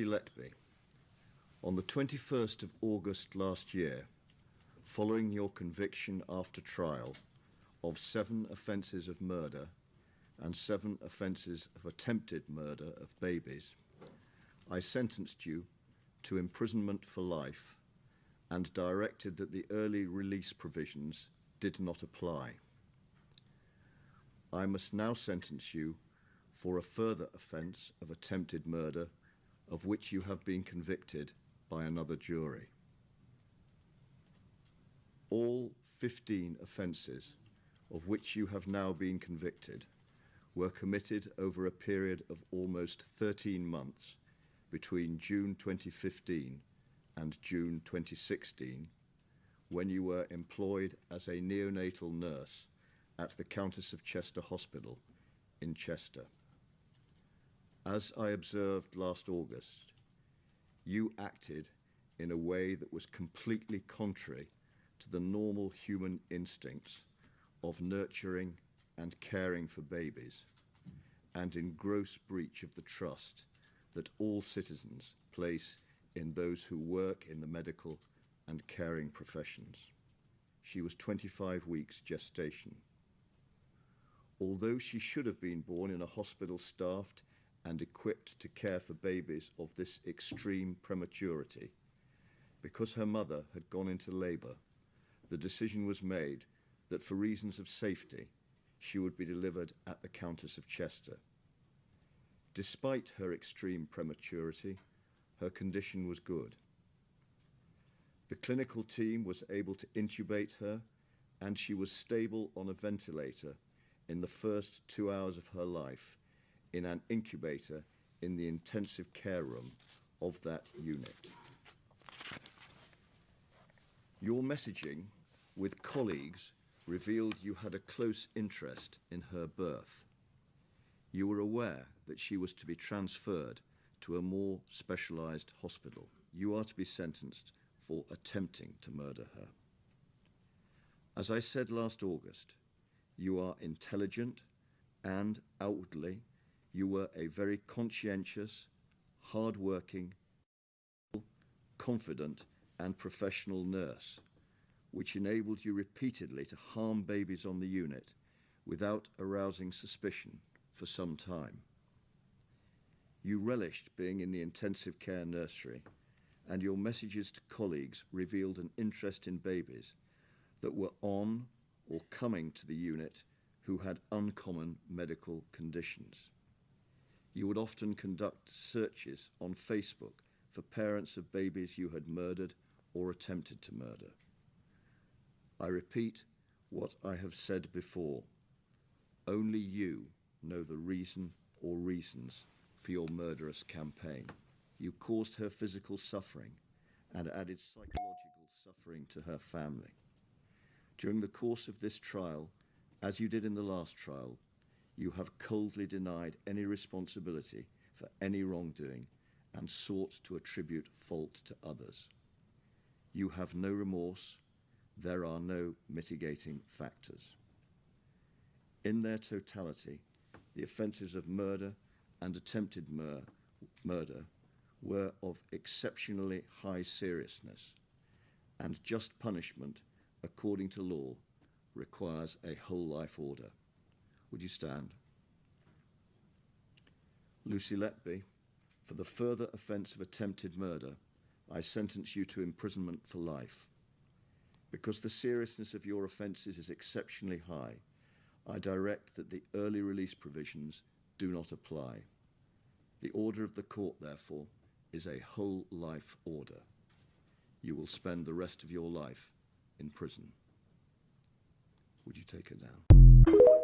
Letby, on the 21st of August last year, following your conviction after trial of 7 offences of murder and 7 offences of attempted murder of babies, I sentenced you to imprisonment for life and directed that the early release provisions did not apply. I must now sentence you for a further offence of attempted murder of which you have been convicted by another jury. All 15 offences of which you have now been convicted were committed over a period of almost 13 months between June 2015 and June 2016, when you were employed as a neonatal nurse at the Countess of Chester Hospital in Chester. As I observed last August, you acted in a way that was completely contrary to the normal human instincts of nurturing and caring for babies, and in gross breach of the trust that all citizens place in those who work in the medical and caring professions. She was 25 weeks gestation. Although she should have been born in a hospital staffed and equipped to care for babies of this extreme prematurity, because her mother had gone into labour, the decision was made that for reasons of safety, she would be delivered at the Countess of Chester. Despite her extreme prematurity, her condition was good. The clinical team was able to intubate her, and she was stable on a ventilator in the first 2 hours of her life in an incubator in the intensive care room of that unit. Your messaging with colleagues revealed you had a close interest in her birth. You were aware that she was to be transferred to a more specialised hospital. You are to be sentenced for attempting to murder her. As I said last August, you are intelligent and outwardly you were a very conscientious, hard-working, confident and professional nurse, which enabled you repeatedly to harm babies on the unit without arousing suspicion for some time. You relished being in the intensive care nursery, and your messages to colleagues revealed an interest in babies that were on or coming to the unit who had uncommon medical conditions. You would often conduct searches on Facebook for parents of babies you had murdered or attempted to murder. I repeat what I have said before. Only you know the reason or reasons for your murderous campaign. You caused her physical suffering and added psychological suffering to her family. During the course of this trial, as you did in the last trial, you have coldly denied any responsibility for any wrongdoing and sought to attribute fault to others. You have no remorse. There are no mitigating factors. In their totality, the offences of murder and attempted murder were of exceptionally high seriousness, and just punishment, according to law, requires a whole life order. Would you stand? Lucy Letby, for the further offence of attempted murder, I sentence you to imprisonment for life. Because the seriousness of your offences is exceptionally high, I direct that the early release provisions do not apply. The order of the court, therefore, is a whole life order. You will spend the rest of your life in prison. Would you take her down?